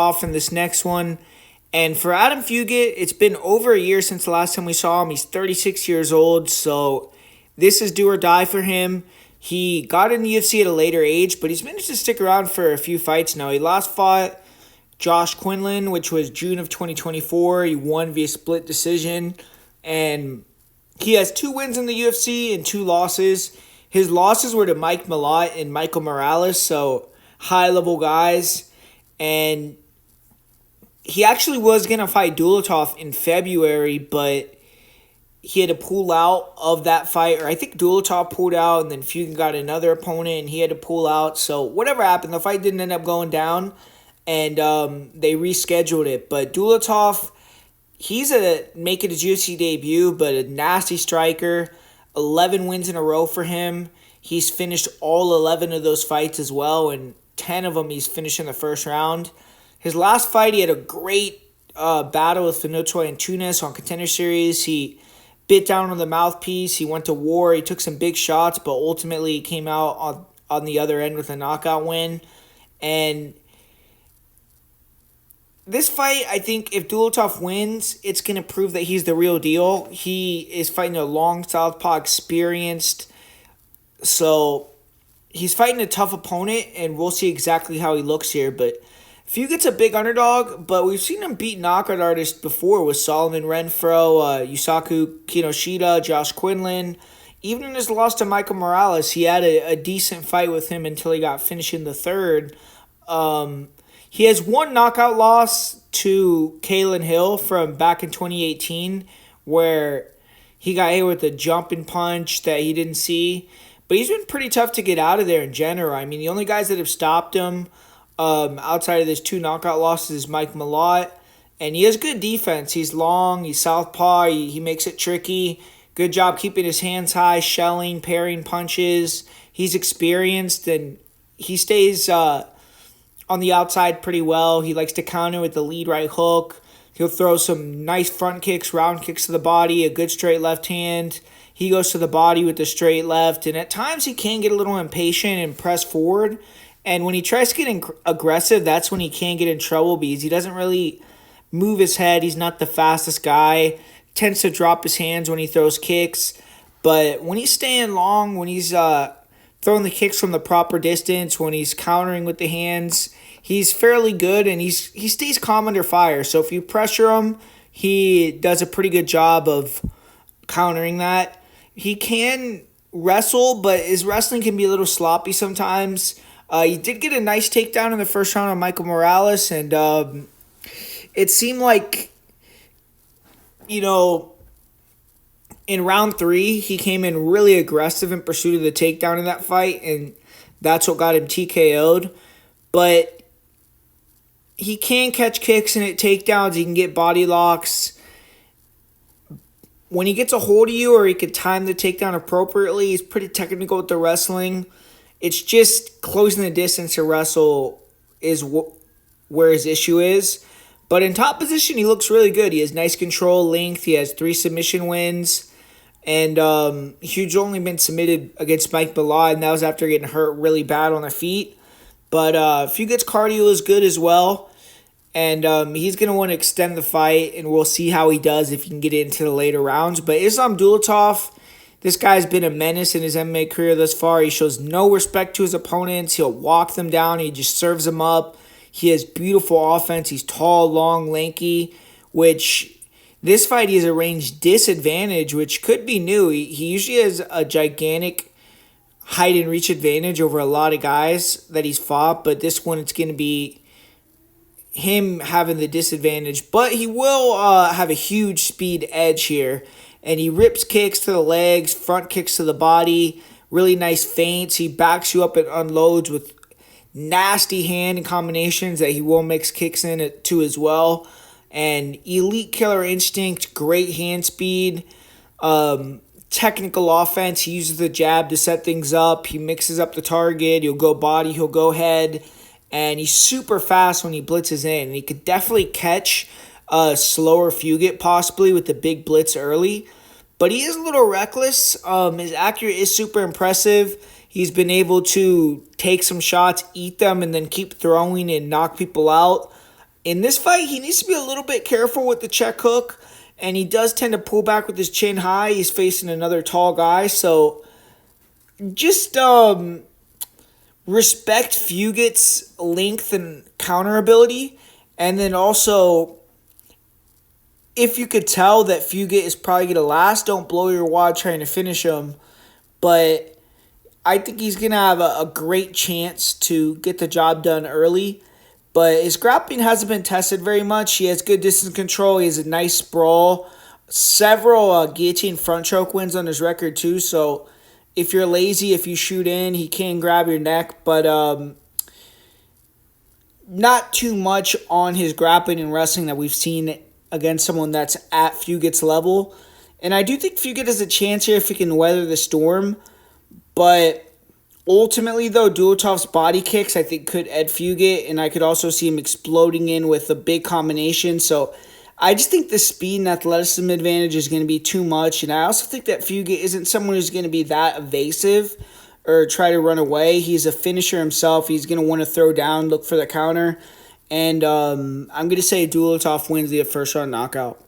off in this next one. And for Adam Fugitt, it's been over a year since the last time we saw him. He's 36 years old, so this is do or die for him. He got in the UFC at a later age, but he's managed to stick around for a few fights now. He last fought Josh Quinlan, which was June of 2024. He won via split decision, and he has 2 wins in the UFC and 2 losses. His losses were to Mike Malott and Michael Morales, so high-level guys. And he actually was going to fight Dulatov in February, but he had to pull out of that fight. Or I think Dulatov pulled out, and then Fugitt got another opponent, and he had to pull out. So whatever happened, the fight didn't end up going down, and they rescheduled it. But Dulatov, he's making his UFC debut, but a nasty striker. 11 wins in a row for him. He's finished all 11 of those fights as well, and 10 of them he's finished in the first round. His last fight, he had a great battle with Fugitt and Tunis on Contender Series. He bit down on the mouthpiece. He went to war. He took some big shots, but ultimately he came out on the other end with a knockout win. And this fight, I think if Dulatov wins, it's going to prove that he's the real deal. He is fighting a long southpaw, experienced. So he's fighting a tough opponent, and we'll see exactly how he looks here. But Fugitt's a big underdog, but we've seen him beat knockout artists before with Solomon Renfro, Yusaku Kinoshita, Josh Quinlan. Even in his loss to Michael Morales, he had a decent fight with him until he got finished in the third. He has one knockout loss to Kalen Hill from back in 2018, where he got hit with a jumping punch that he didn't see. But he's been pretty tough to get out of there in general. I mean, the only guys that have stopped him outside of his 2 knockout losses is Mike Malott. And he has good defense. He's long, he's southpaw, he makes it tricky. Good job keeping his hands high, shelling, parrying punches. He's experienced, and he stays on the outside pretty well. He likes to counter with the lead right hook. He'll throw some nice front kicks, round kicks to the body, a good straight left hand. He goes to the body with the straight left, and at times he can get a little impatient and press forward. And when he tries to get aggressive, that's when he can get in trouble because he doesn't really move his head. He's not the fastest guy. Tends to drop his hands when he throws kicks. But when he's staying long, when he's throwing the kicks from the proper distance, when he's countering with the hands, he's fairly good, and he stays calm under fire. So if you pressure him, he does a pretty good job of countering that. He can wrestle, but his wrestling can be a little sloppy sometimes. He did get a nice takedown in the first round on Michael Morales, and it seemed like, in round 3, he came in really aggressive in pursuit of the takedown in that fight, and that's what got him TKO'd. But he can catch kicks and hit takedowns. He can get body locks. When he gets a hold of you or he can time the takedown appropriately, he's pretty technical with the wrestling. It's just closing the distance to wrestle is where his issue is. But in top position, he looks really good. He has nice control, length. He has 3 submission wins. And he's only been submitted against Mike Malott, and that was after getting hurt really bad on the feet. But Fugitt's cardio is good as well. And he's going to want to extend the fight, and we'll see how he does if he can get into the later rounds. But Islam Dulatov, this guy's been a menace in his MMA career thus far. He shows no respect to his opponents. He'll walk them down. He just serves them up. He has beautiful offense. He's tall, long, lanky, which this fight he has a range disadvantage, which could be new. He usually has a gigantic height and reach advantage over a lot of guys that he's fought, but this one it's going to be him having the disadvantage. But he will have a huge speed edge here. And he rips kicks to the legs, front kicks to the body, really nice feints. He backs you up and unloads with nasty hand combinations that he will mix kicks in it too as well. And elite killer instinct, great hand speed, technical offense. He uses the jab to set things up. He mixes up the target. He'll go body, he'll go head. And he's super fast when he blitzes in. And he could definitely catch slower Fugitt possibly with the big blitz early. But he is a little reckless. His accuracy is super impressive. He's been able to take some shots, eat them, and then keep throwing and knock people out. In this fight, he needs to be a little bit careful with the check hook, and he does tend to pull back with his chin high. He's facing another tall guy, so just respect Fugitt's length and counter ability, and then also, if you could tell that Fugitt is probably going to last, don't blow your wad trying to finish him. But I think he's going to have a great chance to get the job done early. But his grappling hasn't been tested very much. He has good distance control. He has a nice sprawl. Several guillotine front choke wins on his record too. So if you're lazy, if you shoot in, he can grab your neck. But not too much on his grappling and wrestling that we've seen against someone that's at Fugitt's level. And I do think Fugitt has a chance here if he can weather the storm. But ultimately, though, Dulatov's body kicks, I think, could end Fugitt. And I could also see him exploding in with a big combination. So I just think the speed and athleticism advantage is going to be too much. And I also think that Fugitt isn't someone who's going to be that evasive or try to run away. He's a finisher himself. He's going to want to throw down, look for the counter. And I'm going to say Dulatov wins the first round knockout.